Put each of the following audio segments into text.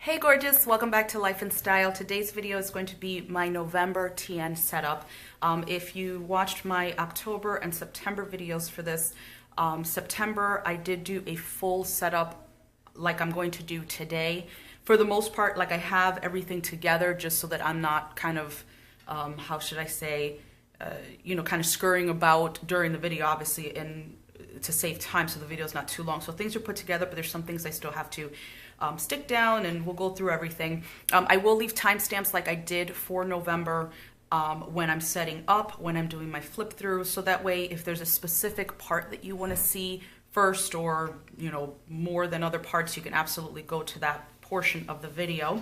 Hey gorgeous, welcome back to Life and Style. Today's video is going to be my November TN setup. If you watched my October and September videos for this, September I did do a full setup like I'm going to do today. For the most part, like I have everything together just so that I'm not kind of, how should I say, kind of scurrying about during the video, obviously, and to save time so the video is not too long. So things are put together, but there's some things I still have to stick down, and we'll go through everything. I will leave timestamps like I did for November when I'm setting up, when I'm doing my flip through, so that way if there's a specific part that you want to see first or more than other parts, you can absolutely go to that portion of the video.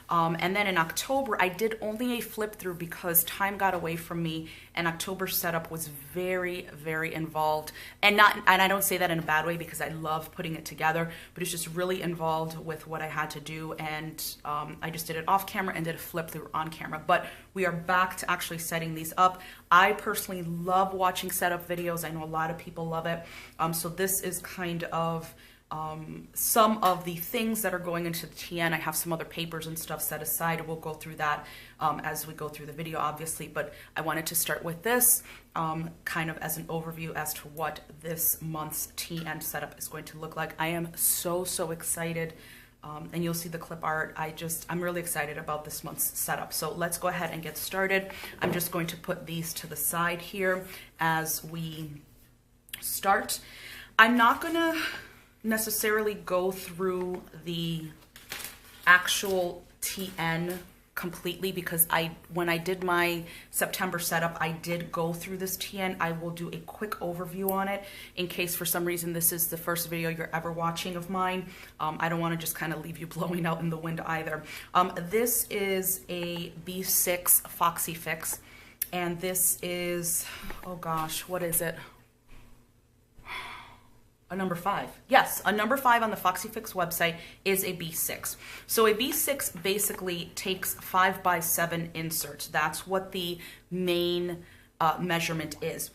And then in October, I did only a flip through because time got away from me, and October setup was very, very involved. And I don't say that in a bad way because I love putting it together, but it's just really involved with what I had to do. And I just did it off camera and did a flip through on camera. But we are back to actually setting these up. I personally love watching setup videos. I know a lot of people love it. So this is kind of some of the things that are going into the TN. I have some other papers and stuff set aside. We'll go through that as we go through the video, obviously, but I wanted to start with this kind of as an overview as to what this month's TN setup is going to look like. I am so excited, and you'll see the clip art. I'm really excited about this month's setup. So let's go ahead and get started. I'm just going to put these to the side here as we start. I'm not gonna necessarily go through the actual TN completely because when I did my September setup, I did go through this TN. I will do a quick overview on it in case for some reason this is the first video you're ever watching of mine. I don't want to just kind of leave you blowing out in the wind either. This is a B6 FoxyFix, and this is, oh gosh, what is it? A number 5. Yes, a number 5 on the FoxyFix website is a B6. So a B6 basically takes 5x7 inserts. That's what the main measurement is.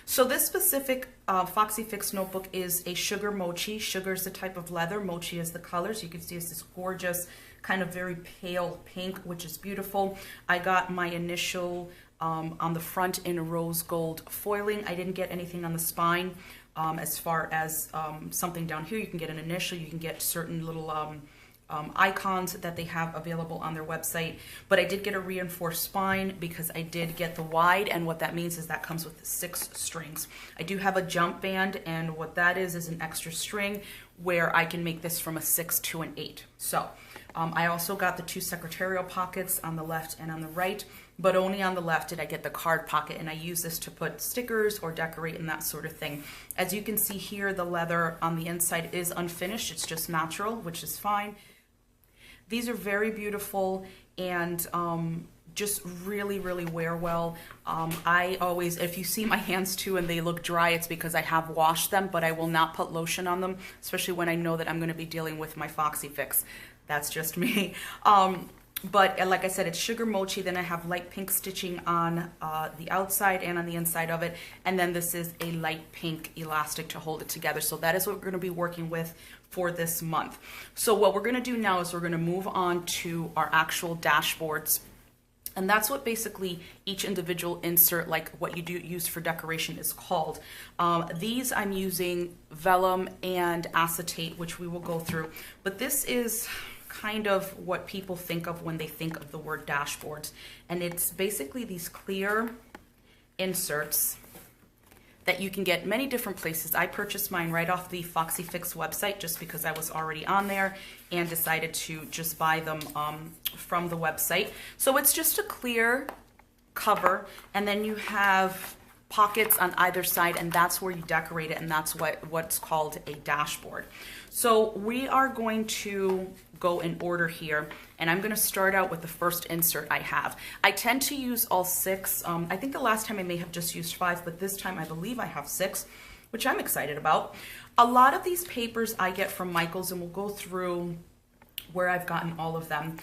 So this specific FoxyFix notebook is a sugar mochi. Sugar is the type of leather. Mochi is the colors. You can see it's this gorgeous kind of very pale pink, which is beautiful. I got my initial on the front in rose gold foiling. I didn't get anything on the spine. As far as something down here, you can get an initial, you can get certain little icons that they have available on their website, but I did get a reinforced spine because I did get the wide, and what that means is that comes with 6 strings. I do have a jump band, and what that is an extra string where I can make this from a 6 to an 8. So I also got the 2 secretarial pockets on the left and on the right, but only on the left did I get the card pocket, and I use this to put stickers or decorate and that sort of thing. As you can see here, the leather on the inside is unfinished. It's just natural, which is fine. These are very beautiful and just really wear well. I always, if you see my hands too and they look dry, it's because I have washed them, but I will not put lotion on them, especially when I know that I'm going to be dealing with my FoxyFix. That's just me. But like I said, it's sugar mochi. Then I have light pink stitching on the outside and on the inside of it. And then this is a light pink elastic to hold it together. So that is what we're going to be working with for this month. So what we're going to do now is we're going to move on to our actual dashboards. And that's what basically each individual insert, like what you do use for decoration, is called. These I'm using vellum and acetate, which we will go through. But this is kind of what people think of when they think of the word dashboards. And it's basically these clear inserts that you can get many different places. I purchased mine right off the FoxyFix website just because I was already on there and decided to just buy them from the website. So it's just a clear cover, and then you have pockets on either side, and that's where you decorate it, and that's what's called a dashboard. So we are going to go in order here, and I'm going to start out with the first insert I have. I tend to use all 6. I think the last time I may have just used 5, but this time I believe I have 6, which I'm excited about. A lot of these papers I get from Michaels, and we'll go through where I've gotten all of them.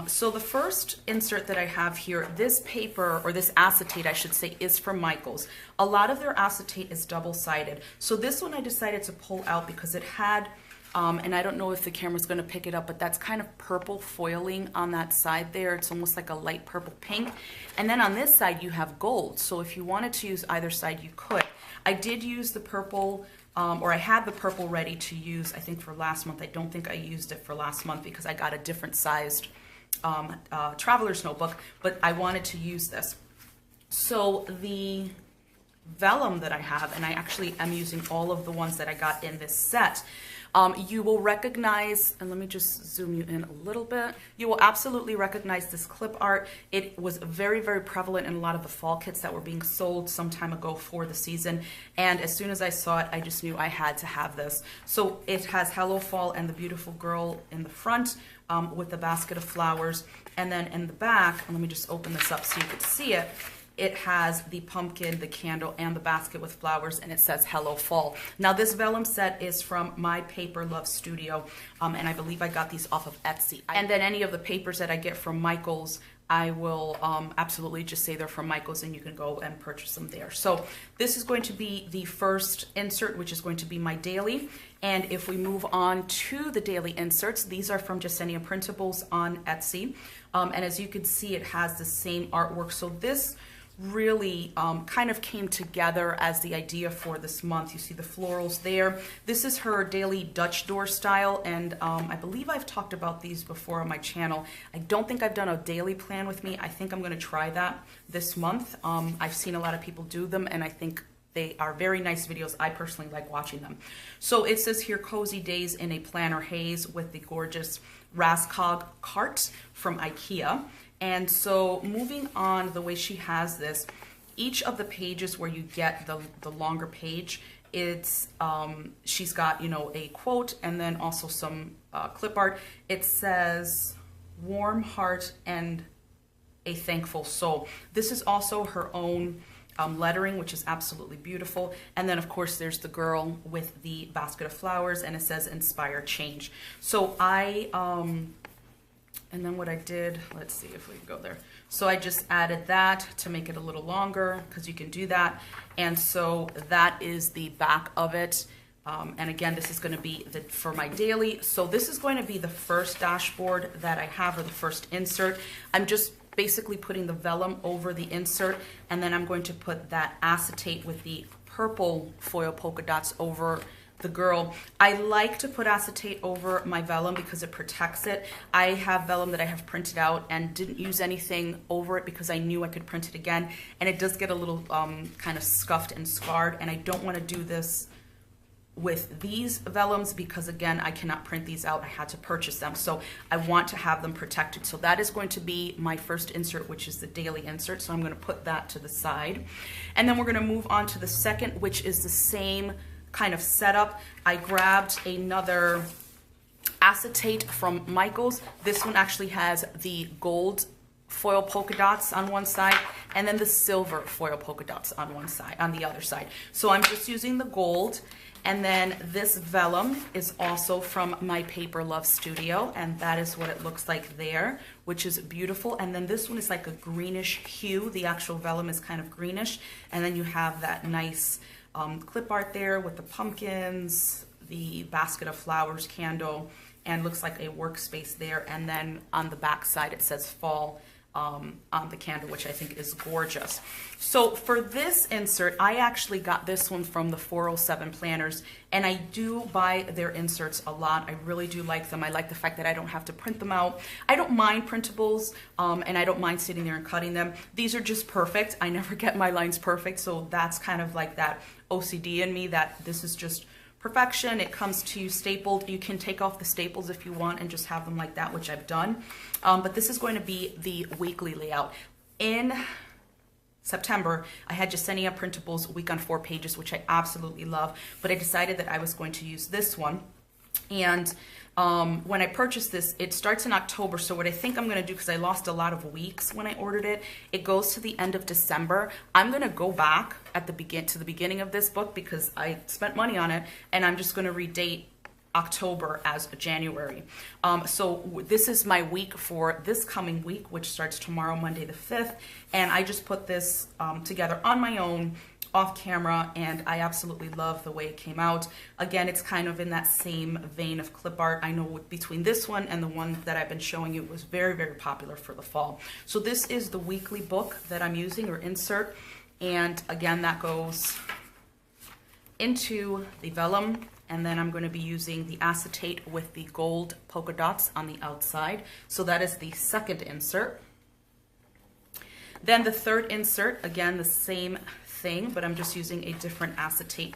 So the first insert that I have here, this paper, or this acetate I should say, is from Michaels. A lot of their acetate is double-sided. So this one I decided to pull out because it had and I don't know if the camera's going to pick it up, but that's kind of purple foiling on that side there. It's almost like a light purple pink. And then on this side, you have gold. So if you wanted to use either side, you could. I did use the purple, or I had the purple ready to use, I think, for last month. I don't think I used it for last month because I got a different sized traveler's notebook, but I wanted to use this. So the vellum that I have, and I actually am using all of the ones that I got in this set, you will recognize, and let me just zoom you in a little bit. You will absolutely recognize this clip art. It was very, very prevalent in a lot of the fall kits that were being sold some time ago for the season. And as soon as I saw it, I just knew I had to have this. So it has Hello Fall and the beautiful girl in the front with the basket of flowers. And then in the back, and let me just open this up so you can see it. It has the pumpkin, the candle, and the basket with flowers, and it says Hello Fall. Now this vellum set is from MyPaperLoveStudio, and I believe I got these off of Etsy. And then any of the papers that I get from Michael's, I will absolutely just say they're from Michael's, and you can go and purchase them there. So this is going to be the first insert, which is going to be my daily. And if we move on to the daily inserts, these are from JeseniaPrintables on Etsy. And as you can see, it has the same artwork. So this really kind of came together as the idea for this month. You see the florals there. This is her daily Dutch door style, and I believe I've talked about these before on my channel. I don't think I've done a daily plan with me. I think I'm going to try that this month. I've seen a lot of people do them, and I think they are very nice videos. I personally like watching them. So it says here, Cozy Days in a Planner Haze with the gorgeous Raskog cart from IKEA. And so moving on, the way she has this, each of the pages where you get the longer page, it's she's got, you know, a quote and then also some clip art. It says warm heart and a thankful soul. This is also her own lettering, which is absolutely beautiful. And then of course there's the girl with the basket of flowers, and it says inspire change. So and then what I did, let's see if we can go there. So I just added that to make it a little longer, because you can do that. And so that is the back of it. And again, this is going to be for my daily. So this is going to be the first dashboard that I have, or the first insert. I'm just basically putting the vellum over the insert, and then I'm going to put that acetate with the purple foil polka dots over the girl. I like to put acetate over my vellum because it protects it. I have vellum that I have printed out and didn't use anything over it because I knew I could print it again, and it does get a little kind of scuffed and scarred, and I don't want to do this with these vellums because, again, I cannot print these out. I had to purchase them, so I want to have them protected. So that is going to be my first insert, which is the daily insert. So I'm going to put that to the side, and then we're going to move on to the second, which is the same kind of setup. I grabbed another acetate from Michael's. This one actually has the gold foil polka dots on one side, and then the silver foil polka dots on one side, on the other side. So I'm just using the gold. And then this vellum is also from MyPaperLoveStudio, and that is what it looks like there, which is beautiful. And then this one is like a greenish hue. The actual vellum is kind of greenish, and then you have that nice clip art there with the pumpkins, the basket of flowers, candle, and looks like a workspace there. And then on the back side it says fall on the candle, which I think is gorgeous. So for this insert, I actually got this one from the 407 Planners, and I do buy their inserts a lot. I really do like them. I like the fact that I don't have to print them out. I don't mind printables, and I don't mind sitting there and cutting them. These are just perfect. I never get my lines perfect, so that's kind of like that OCD in me, that this is just perfection. It comes to you stapled. You can take off the staples if you want and just have them like that, which I've done. But this is going to be the weekly layout. In September, I had JeseniaPrintables week on 4 pages, which I absolutely love, but I decided that I was going to use this one. And when I purchased this, it starts in October. So what I think I'm going to do, because I lost a lot of weeks when I ordered it, it goes to the end of December. I'm going to go back at the beginning of this book because I spent money on it, and I'm just going to redate October as January. So this is my week for this coming week, which starts tomorrow, Monday the 5th. And I just put this together on my own off camera, and I absolutely love the way it came out. Again, it's kind of in that same vein of clip art. I know between this one and the one that I've been showing you, it was very, very popular for the fall. So this is the weekly book that I'm using, or insert, and again, that goes into the vellum, and then I'm going to be using the acetate with the gold polka dots on the outside. So that is the second insert. Then the third insert, again, the same thing, but I'm just using a different acetate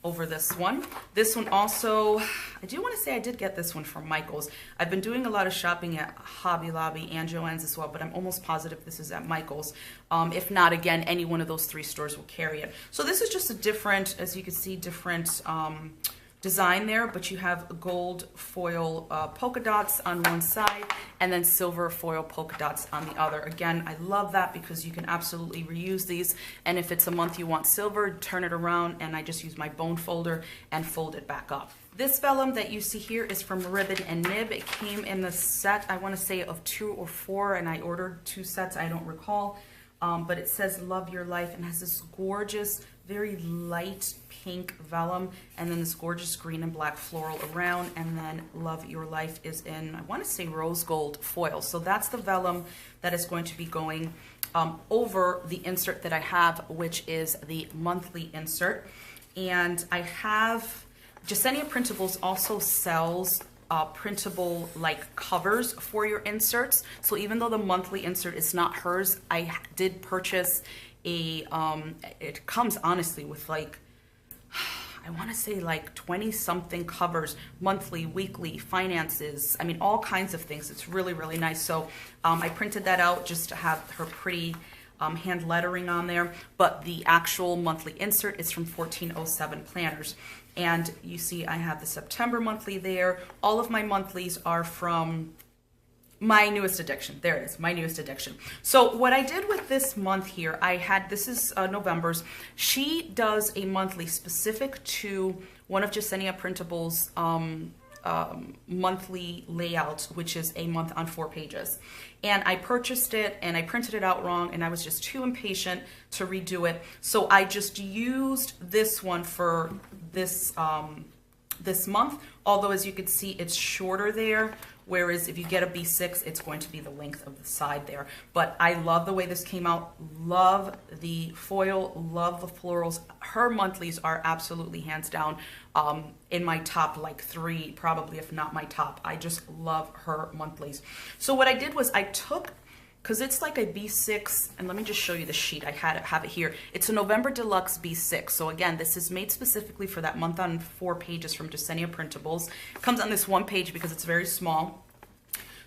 over this one. This one also, I do want to say I did get this one from Michael's. I've been doing a lot of shopping at Hobby Lobby and Joann's as well, but I'm almost positive this is at Michael's. If not, again, any one of those three stores will carry it. So this is just a different, as you can see, different design there, but you have gold foil polka dots on one side and then silver foil polka dots on the other. Again, I love that because you can absolutely reuse these, and if it's a month you want silver, turn it around, and I just use my bone folder and fold it back up. This vellum that you see here is from Ribbon and Nib. It came in the set, I want to say, of 2 or 4, and I ordered 2 sets, I don't recall. But it says Love Your Life and has this gorgeous, very light pink vellum, and then this gorgeous green and black floral around, and then Love Your Life is in, I want to say, rose gold foil. So that's the vellum that is going to be going over the insert that I have, which is the monthly insert. And I have, JeseniaPrintables also sells printable like covers for your inserts. So even though the monthly insert is not hers, I did purchase a, it comes honestly with like, I want to say like 20 something covers, monthly, weekly, finances, I mean all kinds of things. It's really, really nice. So I printed that out just to have her pretty hand lettering on there, but the actual monthly insert is from 1407 Planners. And you see I have the September monthly there. All of my monthlies are from My Newest Addiction. There it is, My Newest Addiction. So what I did with this month here, I had, this is November's. She does a monthly specific to one of JeseniaPrintables' monthly layouts, which is a month on 4 pages. And I purchased it and I printed it out wrong, and I was just too impatient to redo it. So I just used this one for this this month, although as you can see it's shorter there, whereas if you get a B6 it's going to be the length of the side there. But I love the way this came out, love the foil, love the florals. Her monthlies are absolutely hands down in my top like 3, probably, if not my top. I just love her monthlies. So what I did was I took, because it's like a B6, and let me just show you the sheet. I have it here. It's a November Deluxe B6. So again, this is made specifically for that month on 4 pages from JeseniaPrintables. It comes on this one page because it's very small.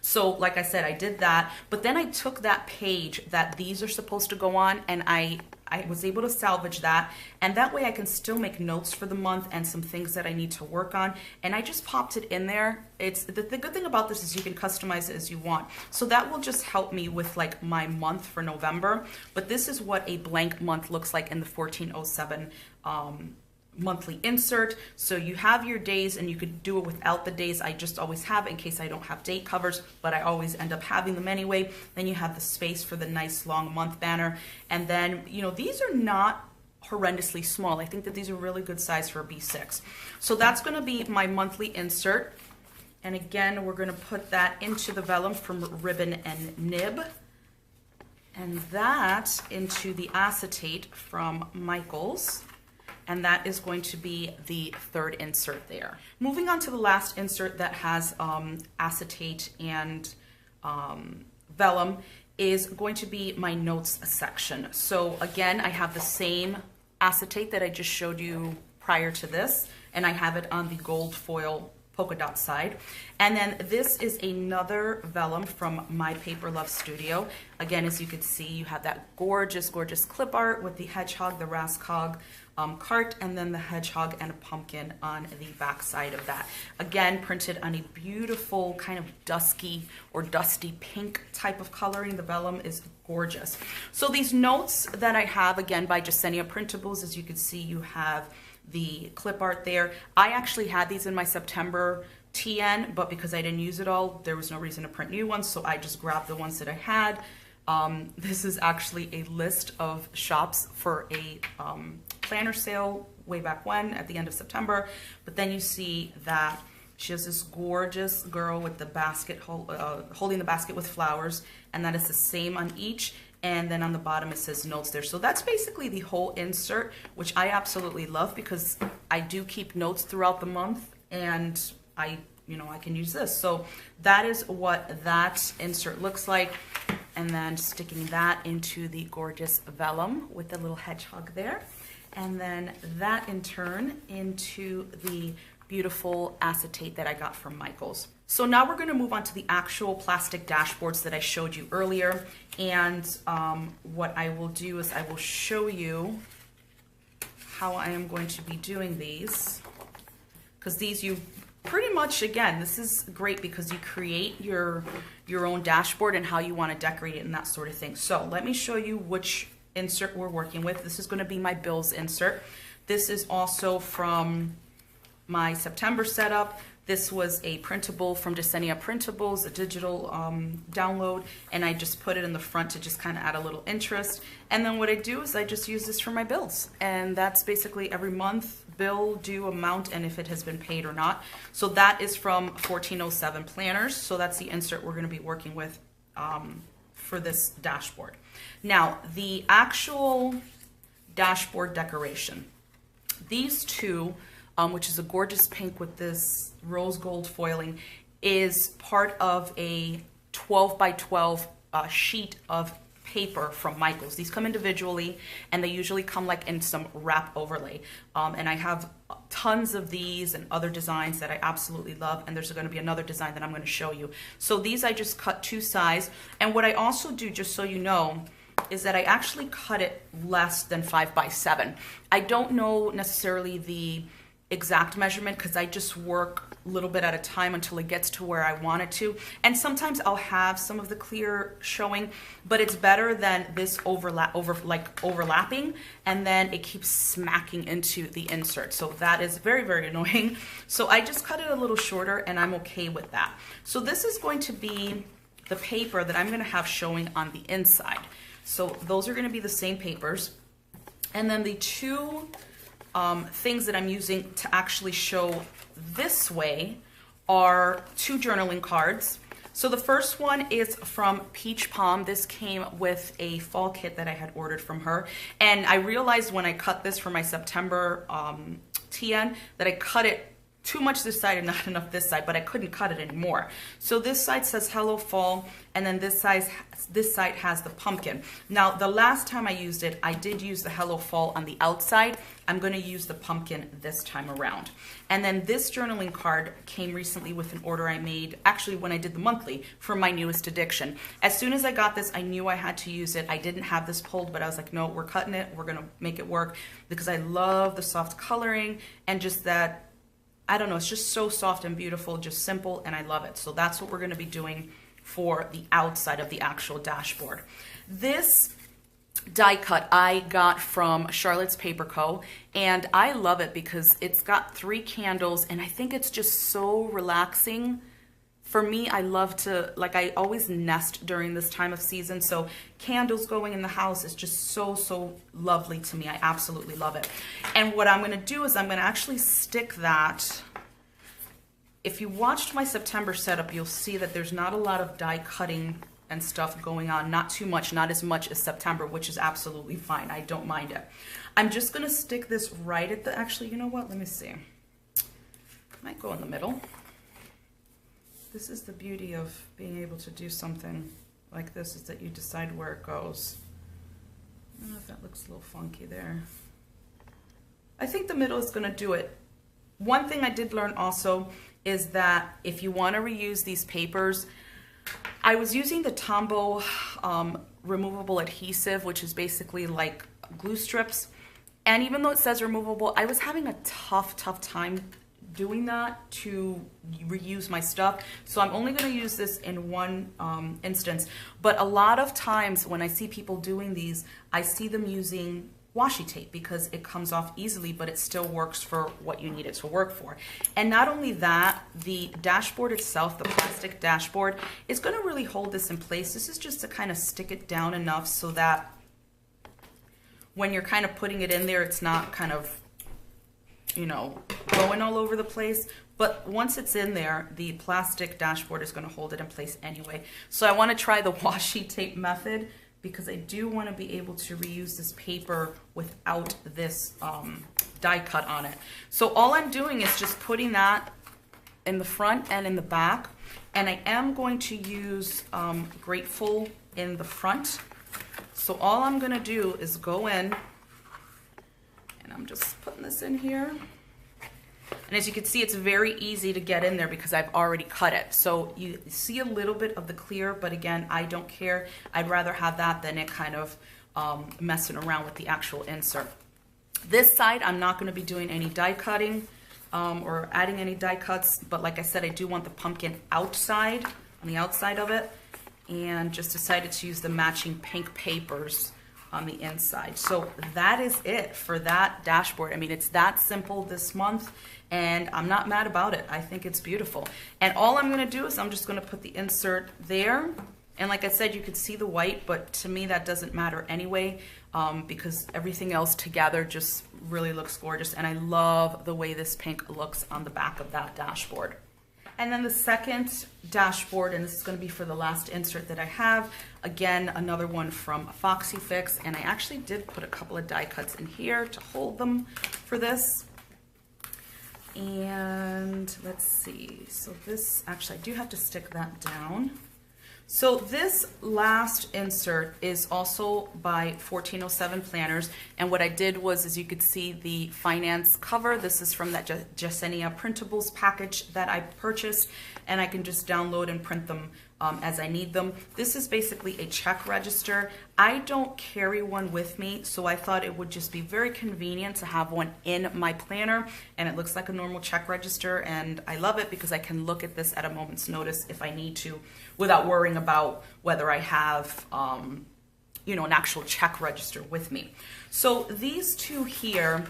So like I said, I did that, but then I took that page that these are supposed to go on, and I was able to salvage that, and that way I can still make notes for the month and some things that I need to work on, and I just popped it in there. It's the good thing about this is you can customize it as you want. So that will just help me with like my month for November, but this is what a blank month looks like in the 1407 monthly insert. So you have your days, and you could do it without the days. I just always have in case I don't have date covers, but I always end up having them anyway. Then you have the space for the nice long month banner, and then you know these are not horrendously small. I think that these are really good size for a B6. So that's going to be my monthly insert, and again we're going to put that into the vellum from Ribbon and Nib, and that into the acetate from Michael's. And that is going to be the third insert there. Moving on to the last insert that has acetate and vellum is going to be my notes section. So again, I have the same acetate that I just showed you prior to this, and I have it on the gold foil polka dot side. And then this is another vellum from MyPaperLoveStudio. Again, as you can see, you have that gorgeous, gorgeous clip art with the hedgehog, the rascog cart, and then the hedgehog and a pumpkin on the back side of that. Again, printed on a beautiful kind of dusky or dusty pink type of coloring. The vellum is gorgeous. So these notes that I have, again, by JeseniaPrintables, as you can see, you have the clip art there. I actually had these in my September TN, but because I didn't use it all, there was no reason to print new ones, so I just grabbed the ones that I had. This is actually a list of shops for a planner sale way back when, at the end of September. But then you see that she has this gorgeous girl with the basket, holding the basket with flowers, and that is the same on each. And then on the bottom it says notes there. So that's basically the whole insert, which I absolutely love because I do keep notes throughout the month, and I can use this. So that is what that insert looks like. And then sticking that into the gorgeous vellum with the little hedgehog there. And then that in turn into the beautiful acetate that I got from Michaels. So now we're going to move on to the actual plastic dashboards that I showed you earlier. And what I will do is I will show you how I am going to be doing these. Because these you pretty much, again, this is great because you create your own dashboard and how you want to decorate it and that sort of thing. So let me show you which insert we're working with. This is going to be my bills insert. This is also from my September setup. This was a printable from JeseniaPrintables, a digital download, and I just put it in the front to just kind of add a little interest. And then what I do is I just use this for my bills, and that's basically every month bill, due amount, and if it has been paid or not. So that is from 1407 Planners. So that's the insert we're going to be working with for this dashboard. Now, the actual dashboard decoration. These two, which is a gorgeous pink with this rose gold foiling, is part of a 12 by 12 sheet of paper from Michaels. These come individually, and they usually come like in some wrap overlay. And I have tons of these and other designs that I absolutely love, and there's going to be another design that I'm going to show you. So these I just cut 2 size, and what I also do, just so you know, is that I actually cut it less than 5 by 7. I don't know necessarily the exact measurement because I just work a little bit at a time until it gets to where I want it to. And sometimes I'll have some of the clear showing, but it's better than this overlapping, and then it keeps smacking into the insert. So that is very, very annoying. So I just cut it a little shorter, and I'm okay with that. So this is going to be the paper that I'm going to have showing on the inside. So those are going to be the same papers. And then the two things that I'm using to actually show this way are 2 journaling cards. So the first one is from Peach Palm. This came with a fall kit that I had ordered from her. And I realized when I cut this for my September TN that I cut it too much this side and not enough this side, but I couldn't cut it anymore. So this side says Hello Fall, and then this side has the pumpkin. Now, the last time I used it, I did use the Hello Fall on the outside. I'm going to use the pumpkin this time around. And then this journaling card came recently with an order I made, actually when I did the monthly, for my newest addiction. As soon as I got this, I knew I had to use it. I didn't have this pulled, but I was like, no, we're cutting it. We're going to make it work because I love the soft coloring and just that, I don't know, it's just so soft and beautiful, just simple, and I love it. So that's what we're going to be doing for the outside of the actual dashboard. This die cut I got from Charlotte's Paper Co, and I love it because it's got 3 candles, and I think it's just so relaxing. For me, I love to, like, I always nest during this time of season, so candles going in the house is just so, so lovely to me. I absolutely love it. And what I'm going to do is I'm going to actually stick that. If you watched my September setup, you'll see that there's not a lot of die cutting and stuff going on. Not too much, not as much as September, which is absolutely fine. I don't mind it. I'm just going to stick this right at the, actually, you know what? Let me see. Might go in the middle. This is the beauty of being able to do something like this, is that you decide where it goes. I don't know if that looks a little funky there. I think the middle is going to do it. One thing I did learn also is that if you want to reuse these papers, I was using the Tombow removable adhesive, which is basically like glue strips. And even though it says removable, I was having a tough time doing that to reuse my stuff. So I'm only going to use this in one instance. But a lot of times when I see people doing these, I see them using washi tape because it comes off easily, but it still works for what you need it to work for. And not only that, the dashboard itself, the plastic dashboard, is going to really hold this in place. This is just to kind of stick it down enough so that when you're kind of putting it in there, it's not kind of, you know, going all over the place. But once it's in there, the plastic dashboard is going to hold it in place anyway. So I want to try the washi tape method because I do want to be able to reuse this paper without this die cut on it. So all I'm doing is just putting that in the front and in the back. And I am going to use Grateful in the front. So all I'm going to do is go in, and I'm just putting this in here. And as you can see, it's very easy to get in there because I've already cut it. So you see a little bit of the clear, but again, I don't care. I'd rather have that than it kind of messing around with the actual insert. This side, I'm not going to be doing any die cutting or adding any die cuts, but like I said, I do want the pumpkin outside, on the outside of it, and just decided to use the matching pink papers on the inside. So that is it for that dashboard. I mean, it's that simple this month, and I'm not mad about it. I think it's beautiful. And all I'm gonna do is I'm just gonna put the insert there. And like I said, you could see the white, but to me that doesn't matter anyway, because everything else together just really looks gorgeous. And I love the way this pink looks on the back of that dashboard. And then the second dashboard, and this is going to be for the last insert that I have, again, another one from FoxyFix, and I actually did put a couple of die cuts in here to hold them for this. And let's see, so this, actually I do have to stick that down. So this last insert is also by 1407 Planners, and what I did was, as you could see, the finance cover. This is from that JeseniaPrintables package that I purchased, and I can just download and print them as I need them. This is basically a check register. I don't carry one with me, so I thought it would just be very convenient to have one in my planner, and it looks like a normal check register, and I love it because I can look at this at a moment's notice if I need to without worrying about whether I have you know, an actual check register with me. So these two here,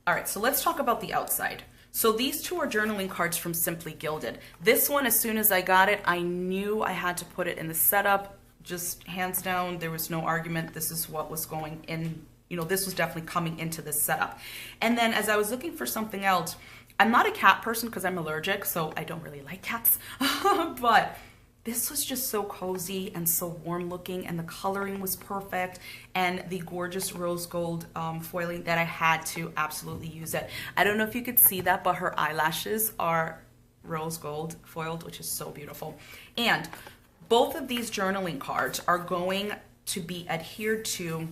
all right, so let's talk about the outside. So these two are journaling cards from Simply Gilded. This one, as soon as I got it, I knew I had to put it in the setup, just hands down. There was no argument. This is what was going in, you know, this was definitely coming into this setup. And then as I was looking for something else, I'm not a cat person because I'm allergic, so I don't really like cats, but this was just so cozy and so warm looking, and the coloring was perfect, and the gorgeous rose gold foiling that I had to absolutely use it. I don't know if you could see that, but her eyelashes are rose gold foiled, which is so beautiful. And both of these journaling cards are going to be adhered to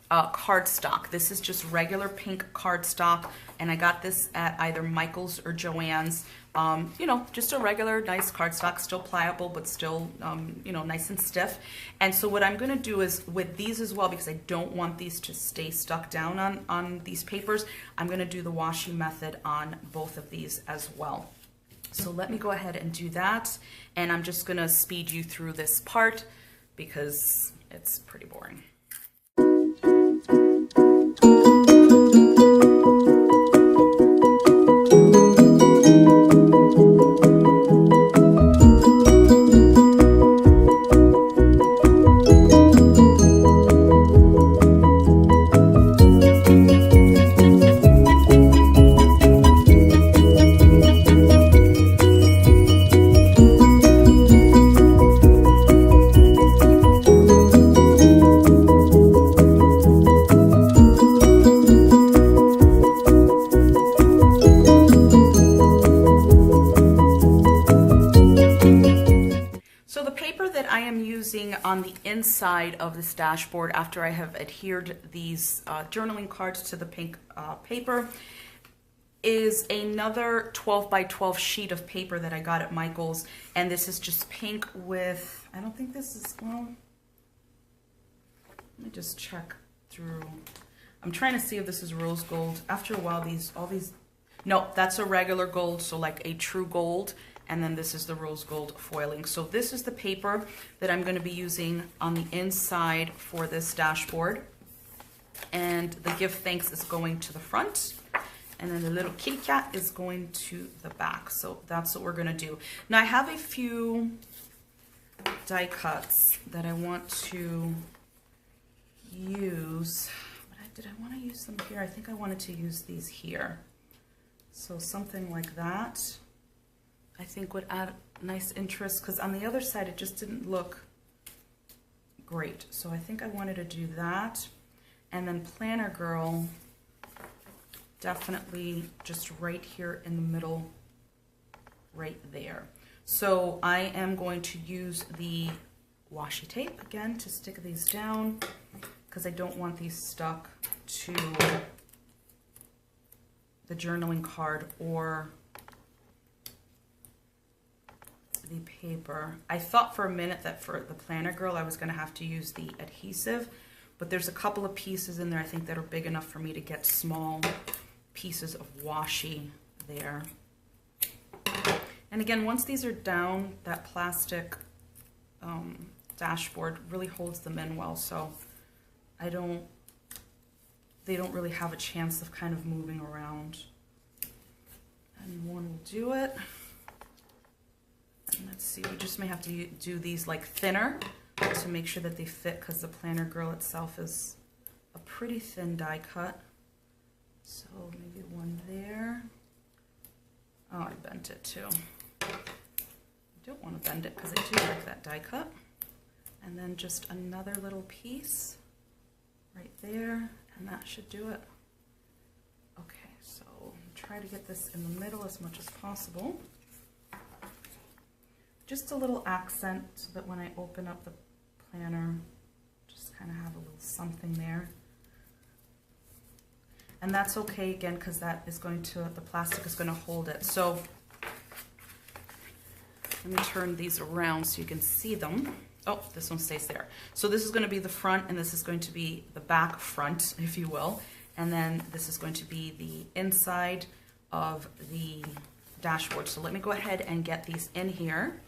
cardstock. This is just regular pink cardstock, and I got this at either Michael's or Joann's. You know, just a regular nice cardstock, still pliable, but still, you know, nice and stiff. And so what I'm going to do is with these as well, because I don't want these to stay stuck down on these papers, I'm going to do the washi method on both of these as well. So let me go ahead and do that. And I'm just going to speed you through this part because it's pretty boring. On the inside of this dashboard, after I have adhered these journaling cards to the pink paper, is another 12 by 12 sheet of paper that I got at Michael's, and this is just pink with, I don't think this is, well, let me just check through. I'm trying to see if this is rose gold. After a while, all these, no, that's a regular gold, so like a true gold. and then this is the rose gold foiling. So this is the paper that I'm going to be using on the inside for this dashboard. And the give thanks is going to the front, and then the little kitty cat is going to the back. So that's what we're going to do. Now I have a few die cuts that I want to use. Did I want to use them here? I think I wanted to use these here. So something like that I think would add nice interest, because on the other side it just didn't look great. So I think I wanted to do that. And then Planner Girl, definitely just right here in the middle, right there. So I am going to use the washi tape again to stick these down, because I don't want these stuck to the journaling card or the paper. I thought for a minute that for the Planner Girl I was going to have to use the adhesive, but there's a couple of pieces in there I think that are big enough for me to get small pieces of washi there. And again, once these are down, that plastic dashboard really holds them in well, so they don't really have a chance of kind of moving around. And one will do it. And let's see, we just may have to do these like thinner to make sure that they fit, because the Planner Girl itself is a pretty thin die cut. So maybe one there. Oh, I bent it too. I don't want to bend it because I do like that die cut. And then just another little piece right there, and that should do it. Okay, so try to get this in the middle as much as possible. Just a little accent so that when I open up the planner, just kind of have a little something there. And that's okay again, because that is going to, the plastic is going to hold it. So let me turn these around so you can see them. Oh, this one stays there. So this is going to be the front, and this is going to be the back front, if you will. And then this is going to be the inside of the dashboard. So let me go ahead and get these in here.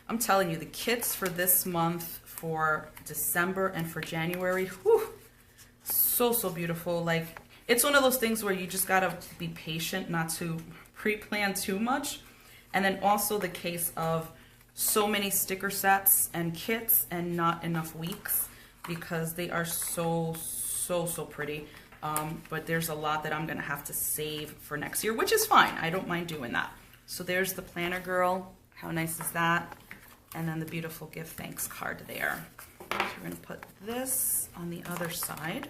I'm telling you, the kits for this month, for December and for January, whew, so beautiful. Like, it's one of those things where you just gotta be patient, not to pre-plan too much. And then also the case of so many sticker sets and kits and not enough weeks, because they are so pretty. But there's a lot that I'm gonna have to save for next year, which is fine. I don't mind doing that. So there's the Planner Girl. How nice is that? And then the beautiful give thanks card there. So we're gonna put this on the other side.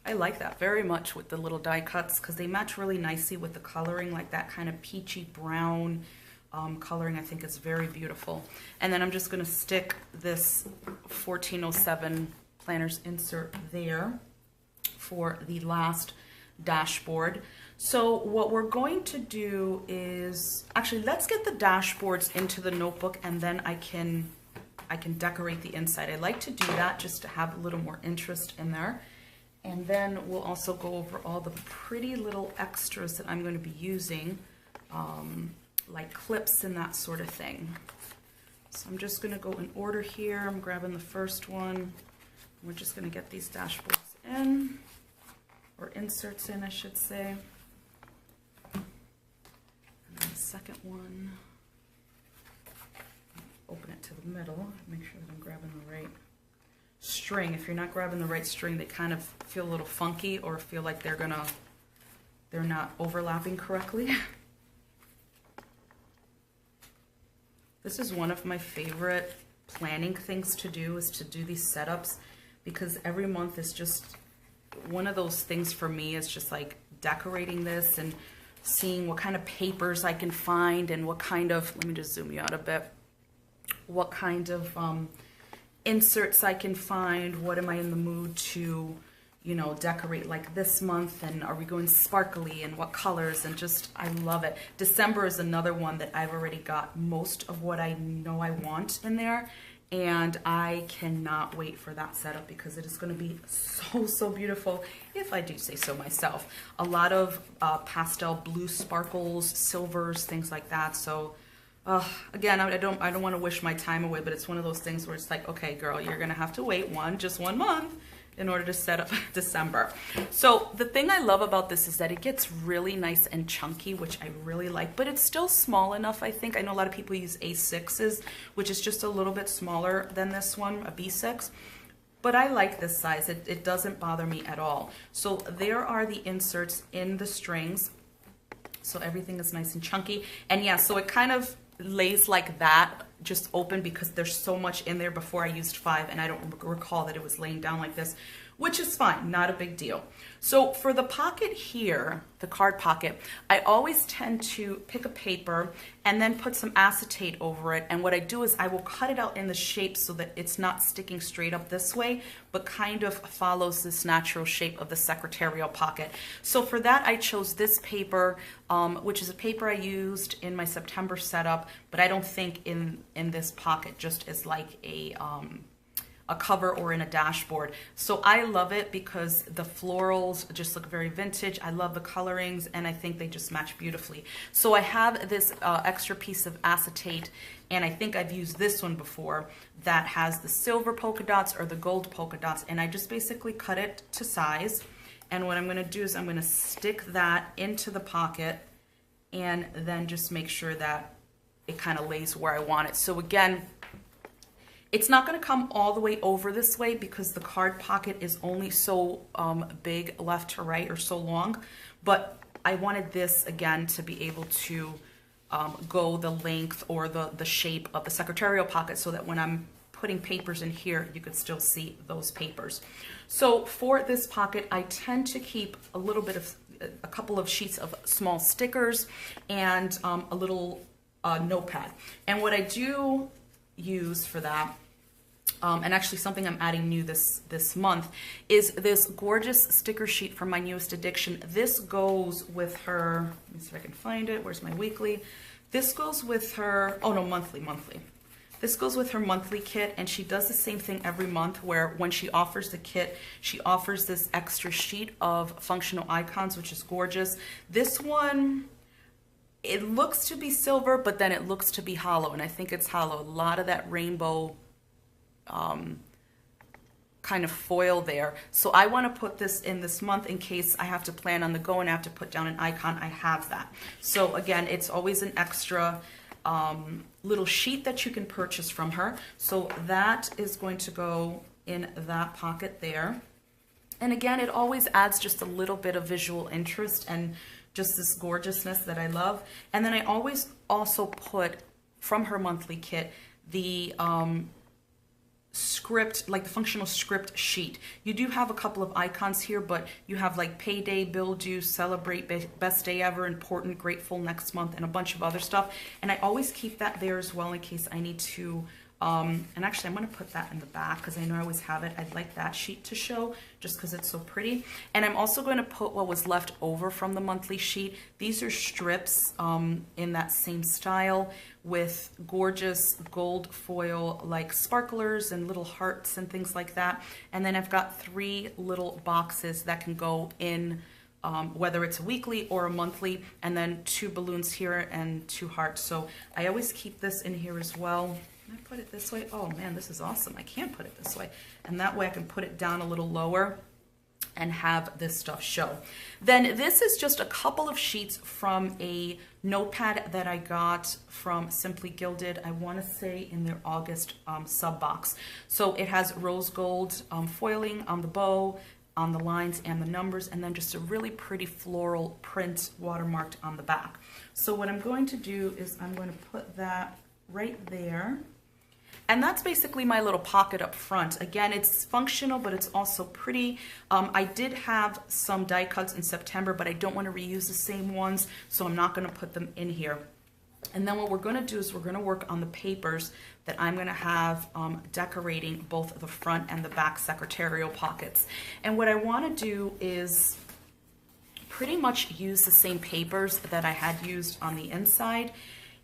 I like that very much with the little die cuts, because they match really nicely with the coloring, like that kind of peachy brown coloring. I think it's very beautiful. And then I'm just going to stick this 1407 planners insert there for the last dashboard. So what we're going to do is, actually, let's get the dashboards into the notebook, and then I can decorate the inside. I like to do that just to have a little more interest in there. And then we'll also go over all the pretty little extras that I'm going to be using, like clips and that sort of thing. So I'm just going to go in order here. I'm grabbing the first one. We're just going to get these dashboards in, or inserts in, I should say. And then the second one, open it to the middle, make sure that I'm grabbing the right string. If you're not grabbing the right string, they kind of feel a little funky, or feel like they're not overlapping correctly. This is one of my favorite planning things to do, is to do these setups, because every month is just one of those things for me. It's just like decorating this and seeing what kind of papers I can find, and what kind of, let me just zoom you out a bit, what kind of inserts I can find, what am I in the mood to, you know, decorate like this month, and are we going sparkly, and what colors, and just, I love it. December is another one that I've already got most of what I know I want in there, and I cannot wait for that setup because it is going to be so beautiful, if I do say so myself. A lot of pastel blue sparkles, silvers, things like that. So again, I don't want to wish my time away, but it's one of those things where it's like, okay, girl, you're going to have to wait just one month in order to set up December. So the thing I love about this is that it gets really nice and chunky, which I really like, but it's still small enough, I think. I know a lot of people use A6s, which is just a little bit smaller than this one, a B6. But I like this size. It doesn't bother me at all. So there are the inserts in the strings. So everything is nice and chunky. And yeah, so it kind of lays like that, just open, because there's so much in there. Before I used 5 and I don't recall that it was laying down like this, which is fine, not a big deal. So for the pocket here, the card pocket, I always tend to pick a paper and then put some acetate over it. And what I do is I will cut it out in the shape so that it's not sticking straight up this way, but kind of follows this natural shape of the secretarial pocket. So for that, I chose this paper, which is a paper I used in my September setup, but I don't think in this pocket, just as like a cover or in a dashboard. So I love it because the florals just look very vintage. I love the colorings, and I think they just match beautifully. So I have this extra piece of acetate, and I think I've used this one before, that has the silver polka dots or the gold polka dots, and I just basically cut it to size. And what I'm going to do is I'm going to stick that into the pocket and then just make sure that it kind of lays where I want it. So again, it's not going to come all the way over this way because the card pocket is only so big left to right, or so long. But I wanted this, again, to be able to go the length or the shape of the secretarial pocket, so that when I'm putting papers in here, you could still see those papers. So for this pocket, I tend to keep a little bit of, a couple of sheets of small stickers and a little notepad. And what I do use for that, and actually something I'm adding new this month, is this gorgeous sticker sheet from my newest addiction. This goes with her, let me see if I can find it, where's my weekly? This goes with her, oh no, monthly. This goes with her monthly kit, and she does the same thing every month, where when she offers the kit, she offers this extra sheet of functional icons, which is gorgeous. This one, it looks to be silver, but then it looks to be hollow, and I think it's hollow. A lot of that rainbow kind of foil there. So I want to put this in this month in case I have to plan on the go and I have to put down an icon. I have that. So again, it's always an extra little sheet that you can purchase from her. So that is going to go in that pocket there. And again, it always adds just a little bit of visual interest and just this gorgeousness that I love. And then I always also put, from her monthly kit, the script, like the functional script sheet. You do have a couple of icons here, but you have like payday, bill due, celebrate, best day ever, important, grateful, next month, and a bunch of other stuff. And I always keep that there as well in case I need to, and actually I'm going to put that in the back because I know I always have it. I'd like that sheet to show just because it's so pretty. And I'm also going to put what was left over from the monthly sheet. These are strips in that same style with gorgeous gold foil like sparklers and little hearts and things like that. And then I've got 3 little boxes that can go in whether it's a weekly or a monthly, and then 2 balloons here and 2 hearts. So I always keep this in here as well. Can I put it this way? Oh man, this is awesome. I can put it this way. And that way I can put it down a little lower and have this stuff show. Then this is just a couple of sheets from a notepad that I got from Simply Gilded, I want to say in their August sub box. So it has rose gold foiling on the bow, on the lines and the numbers, and then just a really pretty floral print watermarked on the back. So what I'm going to do is I'm going to put that right there. And that's basically my little pocket up front. Again, it's functional, but it's also pretty. I did have some die cuts in September, but I don't want to reuse the same ones, so I'm not going to put them in here. And then what we're going to do is we're going to work on the papers that I'm going to have decorating both the front and the back secretarial pockets. And what I want to do is pretty much use the same papers that I had used on the inside.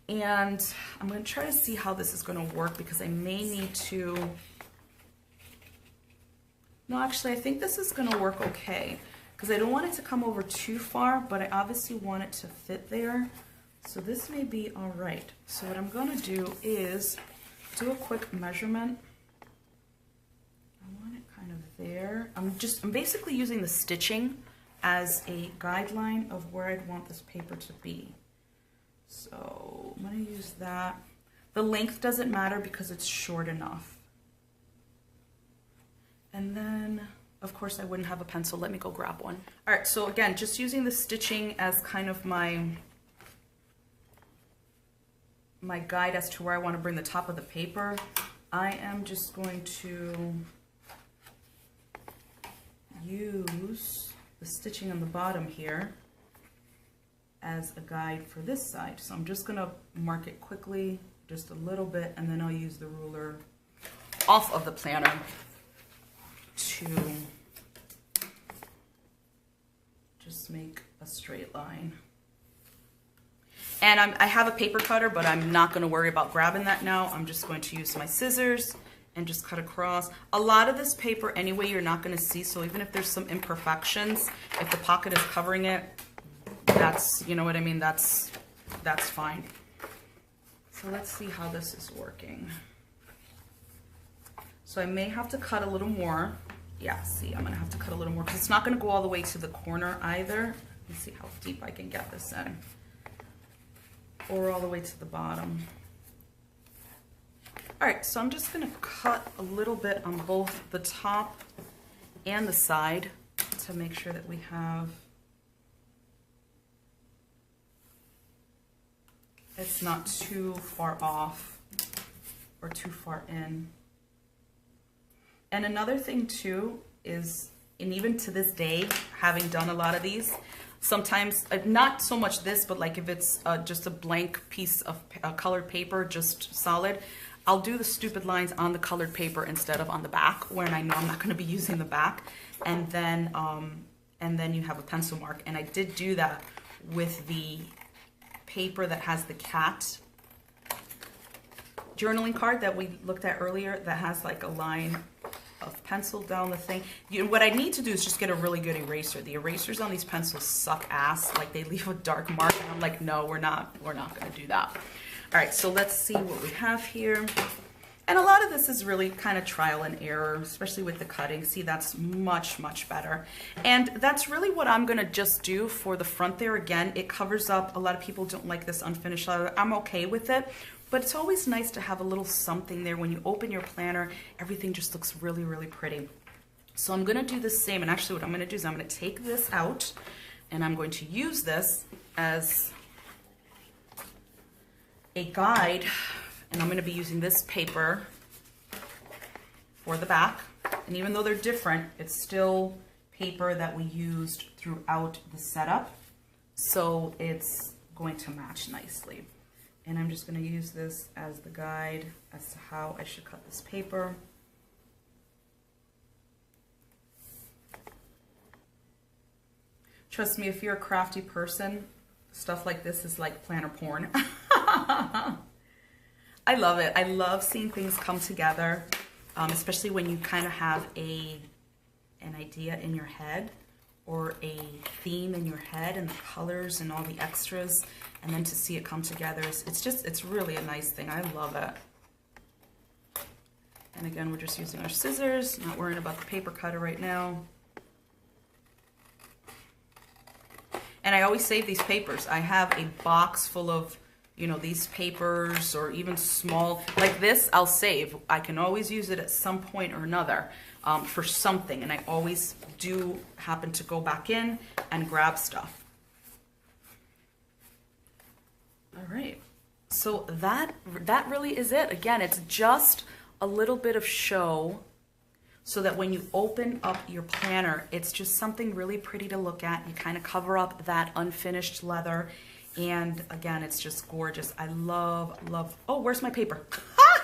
And I'm going to try to see how this is going to work because I may need to, no, actually I think this is going to work okay because I don't want it to come over too far, but I obviously want it to fit there. So this may be all right. So what I'm going to do is do a quick measurement. I want it kind of there. I'm basically using the stitching as a guideline of where I'd want this paper to be. So I'm going to use that. The length doesn't matter because it's short enough. And then, of course, I wouldn't have a pencil. Let me go grab one. All right, so again, just using the stitching as kind of my guide as to where I want to bring the top of the paper, I am just going to use the stitching on the bottom here as a guide for this side. So I'm just going to mark it quickly, just a little bit, and then I'll use the ruler off of the planner to just make a straight line. And I have a paper cutter, but I'm not going to worry about grabbing that now. I'm just going to use my scissors and just cut across. A lot of this paper anyway you're not going to see, so even if there's some imperfections, if the pocket is covering it, that's, you know what I mean, that's fine. So let's see how this is working. So I may have to cut a little more. Yeah, see, I'm going to have to cut a little more because it's not going to go all the way to the corner either. Let's see how deep I can get this in. Or all the way to the bottom. All right, so I'm just going to cut a little bit on both the top and the side to make sure that we have, it's not too far off or too far in. And another thing too is, and even to this day, having done a lot of these, sometimes, not so much this, but like if it's just a blank piece of colored paper, just solid, I'll do the stupid lines on the colored paper instead of on the back when I know I'm not going to be using the back. And then you have a pencil mark. And I did do that with the paper that has the cat journaling card that we looked at earlier that has like a line of pencil down the thing. What I need to do is just get a really good eraser. The erasers on these pencils suck ass. Like they leave a dark mark and I'm like, no, we're not going to do that. All right, so let's see what we have here. And a lot of this is really kind of trial and error, especially with the cutting. See, that's much, much better. And that's really what I'm going to just do for the front there. Again, it covers up. A lot of people don't like this unfinished leather. I'm okay with it. But it's always nice to have a little something there. When you open your planner, everything just looks really, really pretty. So I'm going to do the same. And actually what I'm going to do is I'm going to take this out and I'm going to use this as a guide. And I'm going to be using this paper for the back. And even though they're different, it's still paper that we used throughout the setup. So it's going to match nicely. And I'm just going to use this as the guide as to how I should cut this paper. Trust me, if you're a crafty person, stuff like this is like planner porn. I love it. I love seeing things come together, especially when you kind of have an idea in your head or a theme in your head and the colors and all the extras, and then to see it come together, it's really a nice thing. I love it. And again, we're just using our scissors, not worrying about the paper cutter right now. And I always save these papers. I have a box full of, you know, these papers, or even small, like this, I'll save. I can always use it at some point or another for something, and I always do happen to go back in and grab stuff. All right, so that really is it. Again, it's just a little bit of show so that when you open up your planner, it's just something really pretty to look at. You kind of cover up that unfinished leather. And again, it's just gorgeous. I love, oh, where's my paper? Ha!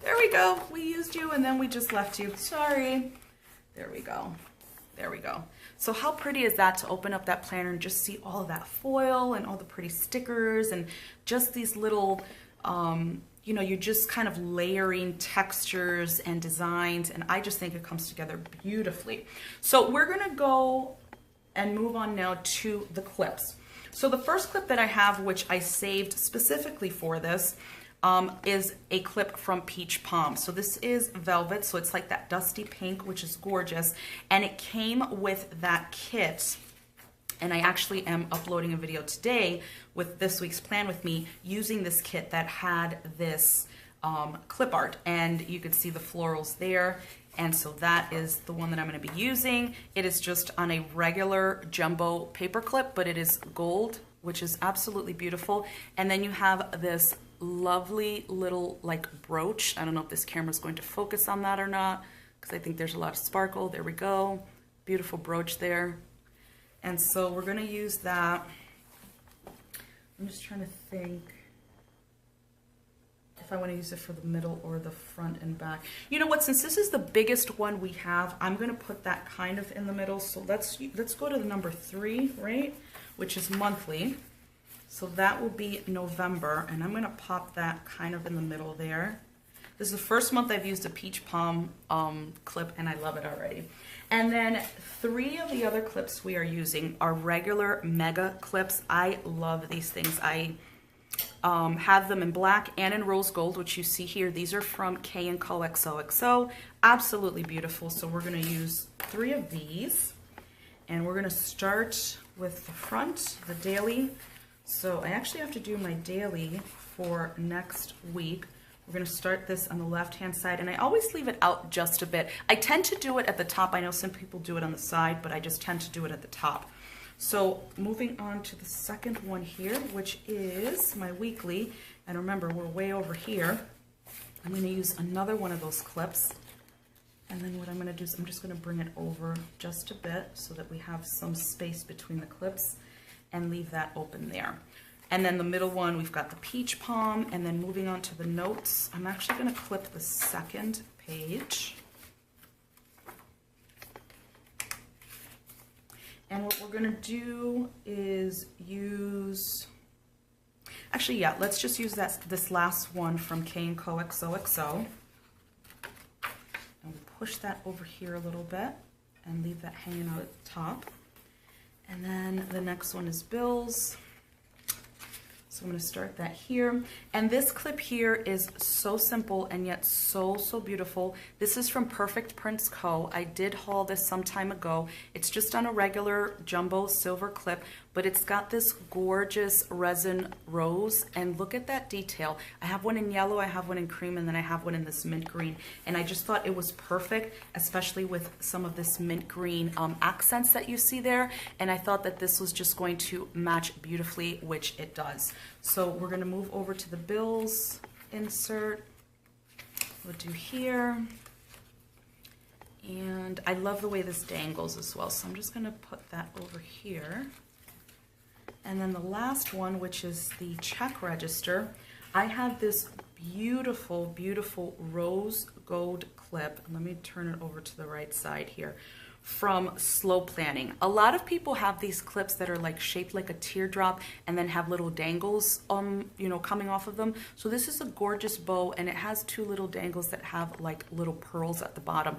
There we go. We used you and then we just left you. Sorry. There we go. There we go. So how pretty is that to open up that planner and just see all of that foil and all the pretty stickers and just these little, you know, you're just kind of layering textures and designs, and I just think it comes together beautifully. So we're gonna go and move on now to the clips. So the first clip that I have, which I saved specifically for this, is a clip from Peach Palm. So this is velvet, so it's like that dusty pink, which is gorgeous, and it came with that kit. And I actually am uploading a video today with this week's Plan With Me using this kit that had this clip art, and you can see the florals there. And so that is the one that I'm going to be using. It is just on a regular jumbo paper clip, but it is gold, which is absolutely beautiful. And then you have this lovely little like brooch. I don't know if this camera is going to focus on that or not, because I think there's a lot of sparkle. There we go. Beautiful brooch there. And so we're going to use that. I'm just trying to think if I want to use it for the middle or the front and back. You know what, since this is the biggest one we have, I'm going to put that kind of in the middle. So let's go to the number 3, right, which is monthly. So that will be November, and I'm going to pop that kind of in the middle there. This is the first month I've used a Peach Palm clip, and I love it already. And then 3 of the other clips we are using are regular mega clips. I love these things. I have them in black and in rose gold, which you see here. These are from KandCoXoXo. Absolutely beautiful. So we're going to use 3 of these, and we're going to start with the front, the daily. So I actually have to do my daily for next week. We're going to start this on the left-hand side, and I always leave it out just a bit. I tend to do it at the top. I know some people do it on the side, but I just tend to do it at the top. So moving on to the second one here, which is my weekly, and remember, we're way over here. I'm going to use another one of those clips, and then what I'm going to do is I'm just going to bring it over just a bit so that we have some space between the clips, and leave that open there. And then the middle one, we've got the Peach Palm, and then moving on to the notes, I'm actually going to clip the second page. And what we're going to do is use, actually, yeah, let's just use this last one from KandCoXoXo. And we push that over here a little bit and leave that hanging out at the top. And then the next one is bills. So I'm going to start that here. And this clip here is so simple and yet so beautiful. This is from Perfect Prints Co. I did haul this some time ago. It's just on a regular jumbo silver clip, but it's got this gorgeous resin rose, and look at that detail. I have one in yellow, I have one in cream, and then I have one in this mint green. And I just thought it was perfect, especially with some of this mint green accents that you see there. And I thought that this was just going to match beautifully, which it does. So we're going to move over to the bills insert. We'll do here. And I love the way this dangles as well, so I'm just going to put that over here. And then the last one, which is the check register, I have this beautiful, beautiful rose gold clip. Let me turn it over to the right side here. From Slow Planning. A lot of people have these clips that are like shaped like a teardrop and then have little dangles you know, coming off of them. So this is a gorgeous bow, and it has 2 little dangles that have like little pearls at the bottom.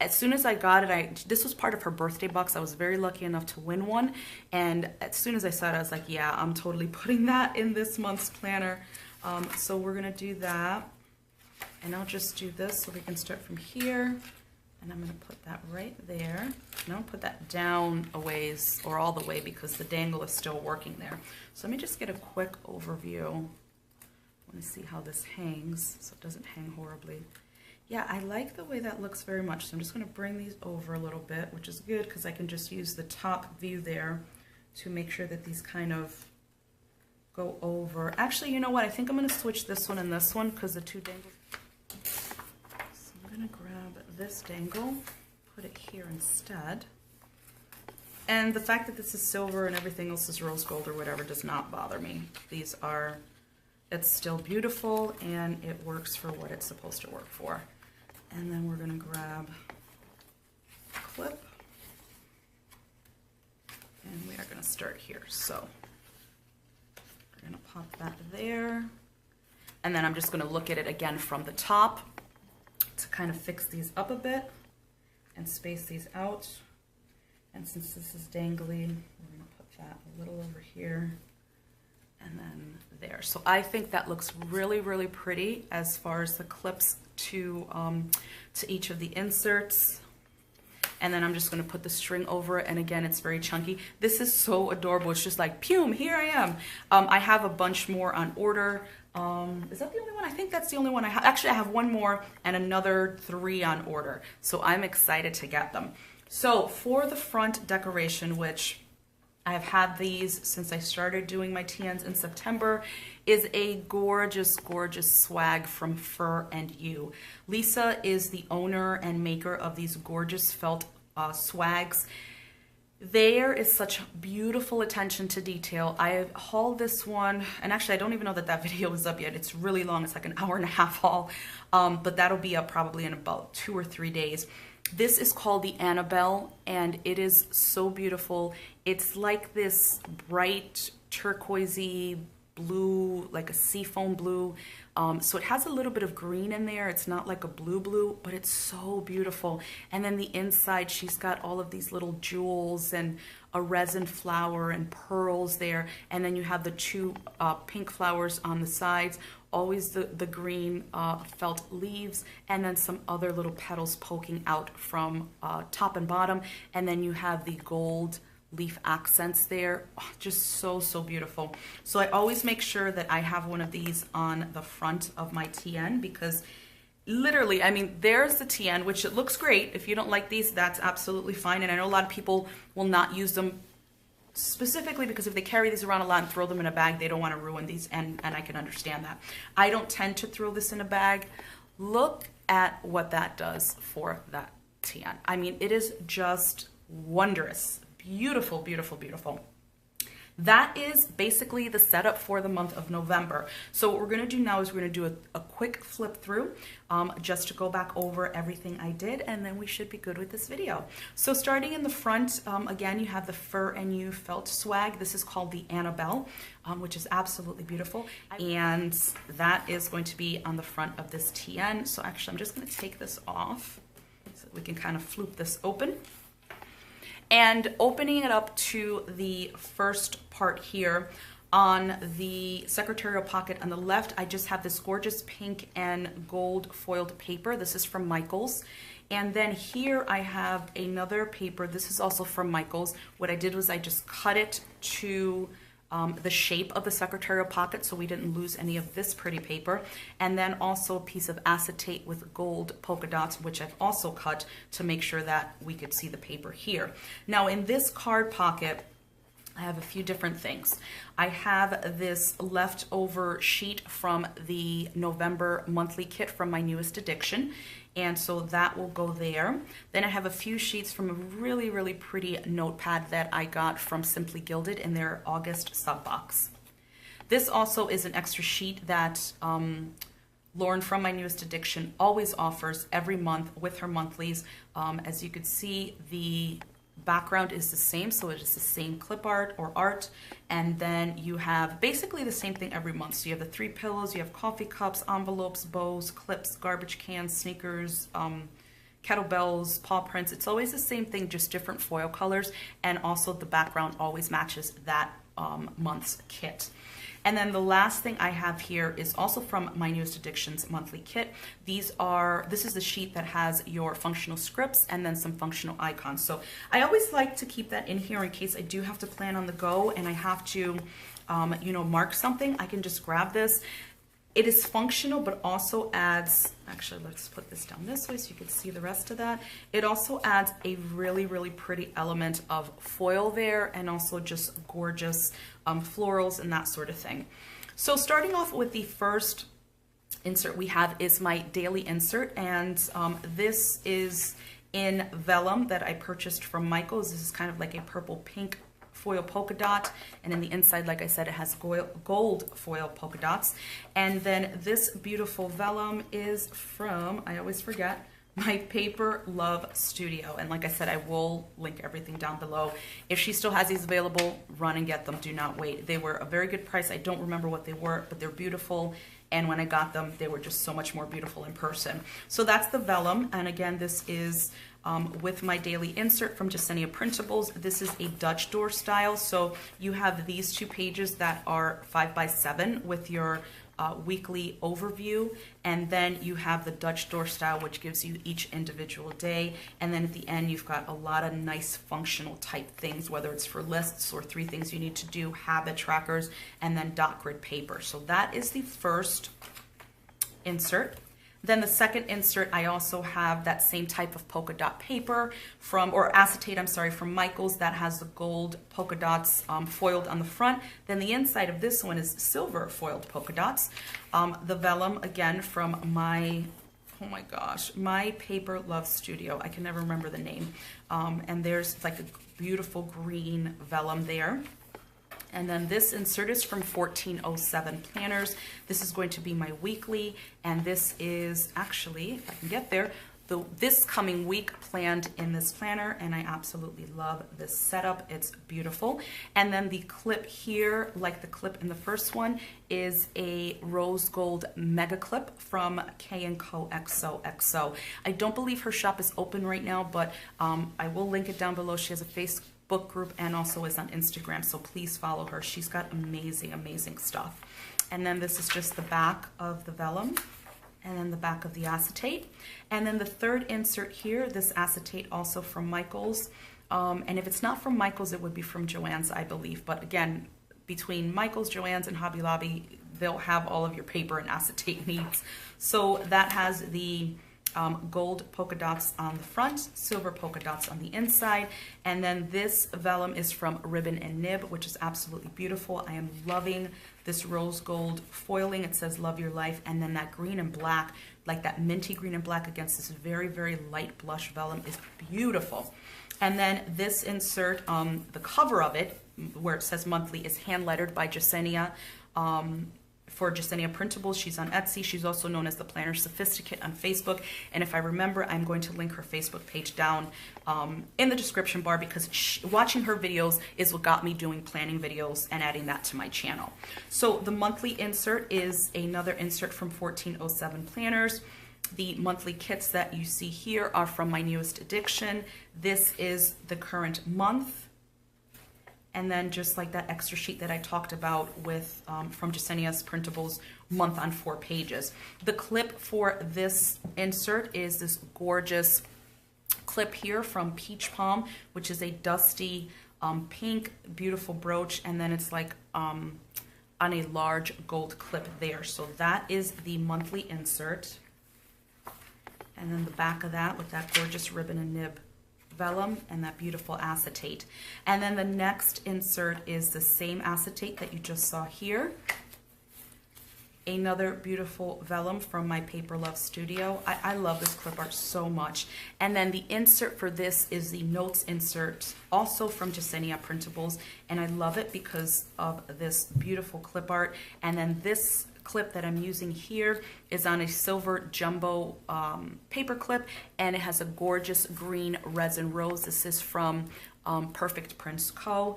As soon as I got it, this was part of her birthday box. I was very lucky enough to win one, and as soon as I saw it, I was like, yeah, I'm totally putting that in this month's planner. So we're gonna do that, and I'll just do this so we can start from here. And I'm going to put that right there. And I'll put that down a ways, or all the way, because the dangle is still working there. So let me just get a quick overview. I want to see how this hangs so it doesn't hang horribly. Yeah, I like the way that looks very much. So I'm just going to bring these over a little bit, which is good because I can just use the top view there to make sure that these kind of go over. Actually, you know what? I think I'm going to switch this one and this one because the 2 dangles. So I'm going to grab this dangle, put it here instead. And the fact that this is silver and everything else is rose gold or whatever does not bother me. These are, it's still beautiful and it works for what it's supposed to work for. And then we're going to grab a clip And we are going to start here. So we're going to pop that there. And then I'm just going to look at it again from the top to kind of fix these up a bit and space these out. And since this is dangly, we're going to put that a little over here and then there. So I think that looks really, really pretty as far as the clips to each of the inserts. And then I'm just going to put the string over it, and again, it's very chunky. This is so adorable. It's just like, pew, here I am. I have a bunch more on order. Is that the only one? I think that's the only one I have. Actually, I have one more and another 3 on order. So I'm excited to get them. So for the front decoration, which I have had these since I started doing my TNs in September, is a gorgeous, gorgeous swag from Fir and Yew. Lisa is the owner and maker of these gorgeous felt swags. There is such beautiful attention to detail. I hauled this one, and actually I don't even know that that video is up yet. It's really long. It's like an hour-and-a-half haul, but that'll be up probably in about 2 or 3 days. This is called the Annabelle, and it is so beautiful. It's like this bright turquoisey blue, like a seafoam blue. So it has a little bit of green in there. It's not like a blue, but it's so beautiful. And then the inside, she's got all of these little jewels and a resin flower and pearls there. And then you have the 2 pink flowers on the sides, always the green felt leaves, and then some other little petals poking out from top and bottom. And then you have the gold leaf accents there. Oh, just so, so beautiful. So I always make sure that I have one of these on the front of my TN, because literally, I mean, there's the TN, which it looks great. If you don't like these, that's absolutely fine. And I know a lot of people will not use them specifically because if they carry these around a lot and throw them in a bag, they don't want to ruin these, and I can understand that. I don't tend to throw this in a bag. Look at what that does for that TN. I mean, it is just wondrous. Beautiful, beautiful, beautiful. That is basically the setup for the month of November. So what we're going to do now is we're going to do a quick flip through just to go back over everything I did, and then we should be good with this video. So starting in the front, again, you have the Fir and Yew felt swag. This is called the Annabelle, which is absolutely beautiful. And that is going to be on the front of this TN. So actually, I'm just going to take this off so we can kind of floop this open. And opening it up to the first part here, on the secretarial pocket on the left, I just have this gorgeous pink and gold foiled paper. This is from Michaels. And then here I have another paper. This is also from Michaels. What I did was I just cut it to the shape of the secretarial pocket, so we didn't lose any of this pretty paper. And then also a piece of acetate with gold polka dots, which I've also cut to make sure that we could see the paper here. Now in this card pocket, I have a few different things. I have this leftover sheet from the November monthly kit from my newest addiction, and so that will go there. Then I have a few sheets from a really, really pretty notepad that I got from Simply Gilded in their August sub box. This also is an extra sheet that Lauren from my newest addiction always offers every month with her monthlies. As you could see, the background is the same, so it is the same clip art or art, and then you have basically the same thing every month. So you have the 3 pillows, you have coffee cups, envelopes, bows, clips, garbage cans, sneakers, kettlebells, paw prints. It's always the same thing, just different foil colors, and also the background always matches that month's kit. And then the last thing I have here is also from my newest addictions monthly kit. This is the sheet that has your functional scripts and then some functional icons. So I always like to keep that in here in case I do have to plan on the go and I have to, you know, mark something. I can just grab this. It is functional, but also adds, actually, let's put this down this way so you can see the rest of that. It also adds a really, really pretty element of foil there, and also just gorgeous florals and that sort of thing. So starting off with the first insert we have is my daily insert, and this is in vellum that I purchased from Michaels. This is kind of like a purple pink foil polka dot, and in the inside, like I said, it has gold foil polka dots. And then this beautiful vellum is from, I always forget, MyPaperLoveStudio. And like I said, I will link everything down below. If she still has these available, run and get them. Do not wait. They were a very good price. I don't remember what they were, but they're beautiful. And when I got them, they were just so much more beautiful in person. So that's the vellum. And again, this is with my daily insert from JeseniaPrintables. This is a Dutch door style. So you have these 2 pages that are 5x7 with your weekly overview, and then you have the Dutch door style, which gives you each individual day, and then at the end you've got a lot of nice functional type things, whether it's for lists or 3 things you need to do, habit trackers, and then dot grid paper. So that is the first insert. Then the second insert, I also have that same type of polka dot paper from, or acetate, I'm sorry, from Michaels that has the gold polka dots foiled on the front. Then the inside of this one is silver foiled polka dots. The vellum, again, from MyPaperLoveStudio. I can never remember the name. And there's like a beautiful green vellum there. And then this insert is from 1407 Planners. This is going to be my weekly, and this is actually, if I can get there, this coming week planned in this planner, and I absolutely love this setup. It's beautiful. And then the clip here, like the clip in the first one, is a rose gold mega clip from KandCoXoXo. I don't believe her shop is open right now, but I will link it down below. She has a Facebook group and also is on Instagram, so please follow her. She's got amazing, amazing stuff. And then this is just the back of the vellum, and then the back of the acetate. And then the third insert here, this acetate also from Michaels. And if it's not from Michaels, it would be from Joann's, I believe. But again, between Michaels, Joann's, and Hobby Lobby, they'll have all of your paper and acetate needs. So that has the gold polka dots on the front, silver polka dots on the inside, and then this vellum is from Ribbon and Nib, which is absolutely beautiful. I am loving this rose gold foiling. It says love your life, and then that green and black, like that minty green and black against this very, very light blush vellum is beautiful. And then this insert, the cover of it, where it says monthly, is hand lettered by Jesenia. For JeseniaPrintables. She's on Etsy. She's also known as the planner Sophisticate on Facebook. And if I remember, I'm going to link her Facebook page down in the description bar, because watching her videos is what got me doing planning videos and adding that to my channel. So the monthly insert is another insert from 1407 Planners. The monthly kits that you see here are from my newest addiction. This is the current month. And then just like that extra sheet that I talked about with from JeseniaPrintables, month on 4 pages. The clip for this insert is this gorgeous clip here from Peach Palm, which is a dusty pink, beautiful brooch, and then it's like on a large gold clip there. So that is the monthly insert. And then the back of that with that gorgeous ribbon and nib vellum and that beautiful acetate. And then the next insert is the same acetate that you just saw here. Another beautiful vellum from MyPaperLoveStudio. I love this clip art so much. And then the insert for this is the notes insert, also from JeseniaPrintables, and I love it because of this beautiful clip art. And then this clip that I'm using here is on a silver jumbo paper clip, and it has a gorgeous green resin rose. This is from Fairies Co.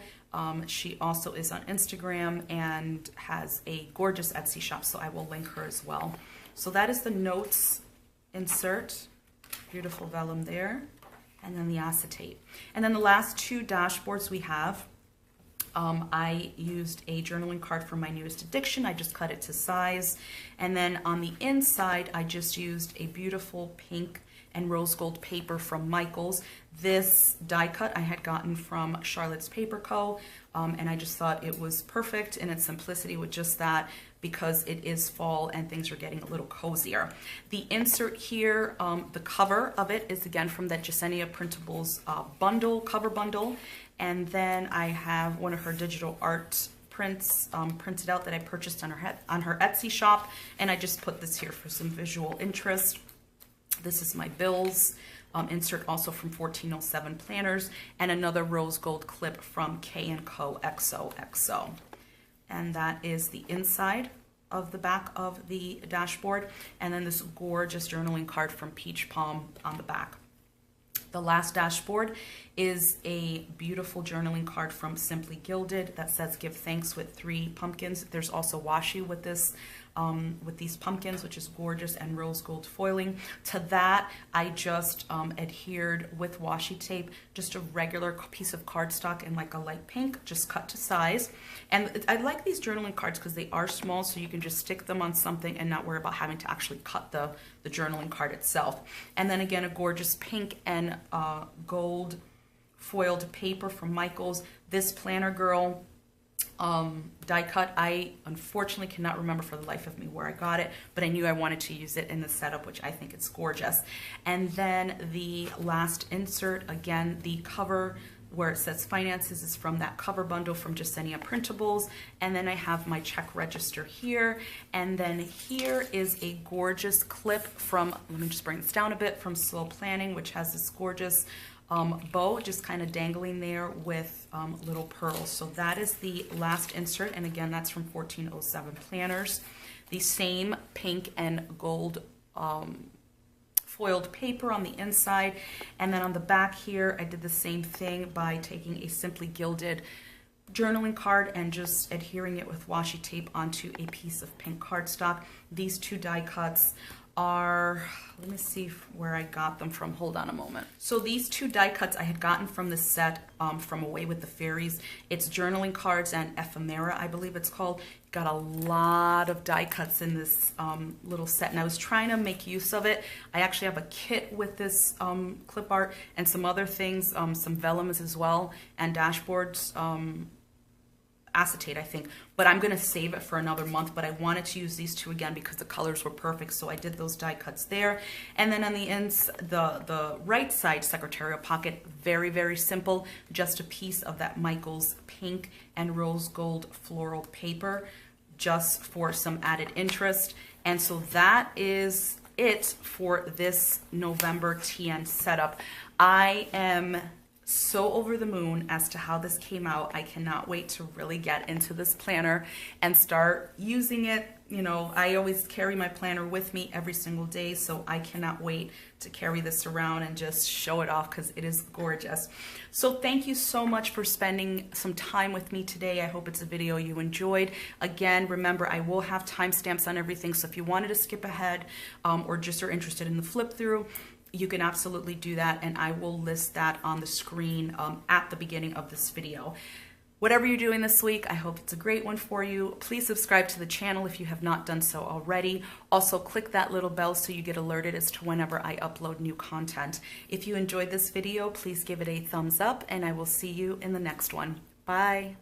She also is on Instagram and has a gorgeous Etsy shop, so I will link her as well. So that is the notes insert, beautiful vellum there, and then the acetate. And then the last 2 dashboards we have, I used a journaling card from my newest addiction. I just cut it to size. And then on the inside, I just used a beautiful pink and rose gold paper from Michaels. This die cut I had gotten from Charlotte's Paper Co. And I just thought it was perfect in its simplicity with just that, because it is fall and things are getting a little cozier. The insert here, the cover of it is again from that JeseniaPrintables cover bundle. And then I have one of her digital art prints printed out that I purchased on her Etsy shop. And I just put this here for some visual interest. This is my bills insert, also from 1407 Planners, and another rose gold clip from KandCoXoXo. And that is the inside of the back of the dashboard, and then this gorgeous journaling card from Peach Palm on the back. The last dashboard is a beautiful journaling card from Simply Gilded that says give thanks with 3 pumpkins. There's also washi with this, with these pumpkins, which is gorgeous, and rose gold foiling. To that, I just adhered with washi tape, just a regular piece of cardstock in like a light pink, just cut to size. And I like these journaling cards because they are small, so you can just stick them on something and not worry about having to actually cut the journaling card itself. And then again, a gorgeous pink and gold foiled paper from Michaels. This Planner Girl die cut, I unfortunately cannot remember for the life of me where I got it, but I knew I wanted to use it in the setup, which I think it's gorgeous. And then the last insert, again, the cover where it says finances is from that cover bundle from JeseniaPrintables. And then I have my check register here. And then here is a gorgeous clip from, let me just bring this down a bit, from Slow Planning, which has this gorgeous bow just kind of dangling there with little pearls. So that is the last insert, and again, that's from 1407 Planners. The same pink and gold foiled paper on the inside, and then on the back here, I did the same thing by taking a Simply Gilded journaling card and just adhering it with washi tape onto a piece of pink cardstock. These 2 die cuts are, let me see where I got them from. Hold on a moment. So these 2 die cuts I had gotten from the set from Away with the Fairies. It's journaling cards and ephemera, I believe it's called. Got a lot of die cuts in this little set, and I was trying to make use of it. I actually have a kit with this clip art and some other things, some vellums as well, and dashboards, acetate, I think, but I'm going to save it for another month. But I wanted to use these 2 again because the colors were perfect, so I did those die cuts there. And then on the ends, the right side secretarial pocket, very, very simple, just a piece of that Michaels pink and rose gold floral paper, just for some added interest. And so that is it for this November TN setup. I am so over the moon as to how this came out. I cannot wait to really get into this planner and start using it. You know, I always carry my planner with me every single day, so I cannot wait to carry this around and just show it off because it is gorgeous. So thank you so much for spending some time with me today. I hope it's a video you enjoyed. Again, remember, I will have timestamps on everything, so if you wanted to skip ahead or just are interested in the flip through, you can absolutely do that, and I will list that on the screen at the beginning of this video. Whatever you're doing this week, I hope it's a great one for you. Please subscribe to the channel if you have not done so already. Also, click that little bell so you get alerted as to whenever I upload new content. If you enjoyed this video, please give it a thumbs up, and I will see you in the next one. Bye.